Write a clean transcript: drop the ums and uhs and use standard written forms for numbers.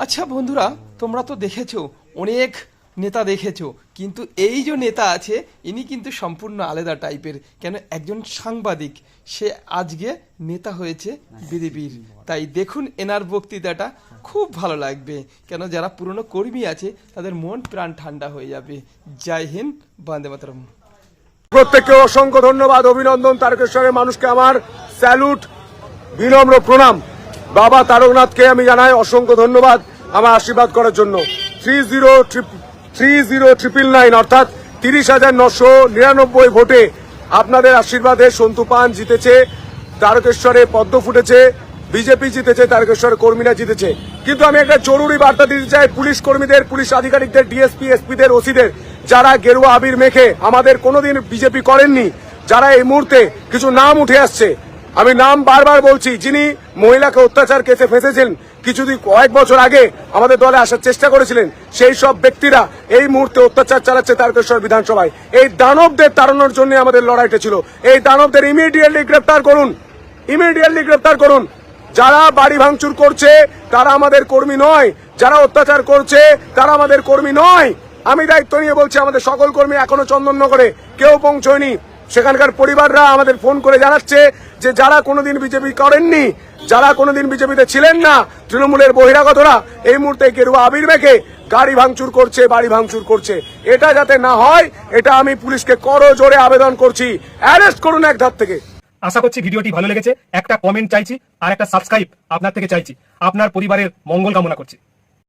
আচ্ছা বন্ধুরা, তোমরা তো দেখেছো, অনেক নেতা দেখেছো, কিন্তু এই যে নেতা আছে ইনি কিন্তু সম্পূর্ণ আলাদা টাইপের। কেন? একজন সাংবাদিক, সে আজকে নেতা হয়েছে বিজেপির। তাই দেখুন এনার বক্তৃতাটা, খুব ভালো লাগবে। কেন? যারা পুরনো কর্মী আছে তাদের মন প্রাণ ঠান্ডা হয়ে যাবে। জয় হিন্দ, বন্দে মাতরম। প্রত্যেককে অসংখ্য ধন্যবাদ, অভিনন্দন। তারকেশ্বরের মানুষকে আমার স্যালুট, বিনম্র প্রণাম। বাবা তারকনাথকে আমি জানাই অসংখ্য ধন্যবাদ আমার আশীর্বাদ করার জন্য। 30,999 অর্থাৎ 30,999 ভোটে আপনাদের আশীর্বাদে সন্তু পান জিতেছে, তারকেশ্বরে পদ্ম ফুটেছে, বিজেপি জিতেছে, তারকেশ্বরের কর্মীরা জিতেছে। কিন্তু আমি একটা জরুরি বার্তা দিতে চাই পুলিশ কর্মীদের, পুলিশ আধিকারিকদের, ডিএসপি, এসপিদের, ওসিদের, যারা গেরুয়া আবির মেখে আমাদের কোনোদিন বিজেপি করেননি, যারা এই মুহূর্তে কিছু নাম উঠে আসছে। আমি নাম বারবার বলছি, যিনি মহিলাকে অত্যাচার কেসে ফেঁসেছেন কিছুদিন কয়েক বছর আগে আমাদের দলে আসার চেষ্টা করেছিলেন, সেই সব ব্যক্তিরা এই মুহূর্তে অত্যাচার চালাচ্ছে তারকেশ্বর বিধানসভায়। এই দানবদের তাড়ানোর জন্য আমাদের লড়াইটা ছিল। এই দানবদের ইমিডিয়েটলি গ্রেফতার করুন, ইমিডিয়েটলি গ্রেফতার করুন। যারা বাড়ি ভাঙচুর করছে তারা আমাদের কর্মী নয়, যারা অত্যাচার করছে তারা আমাদের কর্মী নয়। আমি দায়িত্ব নিয়ে বলছি, আমাদের সকল কর্মী এখনো চন্দননগরে কেউ পৌঁছয়নি। সেখানকার পরিবাররা আমাদের ফোন করে জানাচ্ছে যে যারা কোনোদিন বিজেপি করেননি, যারা কোনোদিন বিজেপিতে ছিলেন না, তৃণমূলের বহিরাগতরা এই মুহূর্তে গেরুয়া আবির মেখে গাড়ি ভাঙচুর করছে, বাড়ি ভাঙচুর করছে। এটা যাতে না হয়, এটা আমি পুলিশকে করজোড়ে আবেদন করছি, অ্যারেস্ট করুন এক ধার থেকে। আশা করছি ভিডিওটি ভালো লেগেছে। একটা কমেন্ট চাইছি আর একটা সাবস্ক্রাইব আপনার থেকে চাইছি। আপনার পরিবারের মঙ্গল কামনা করছি।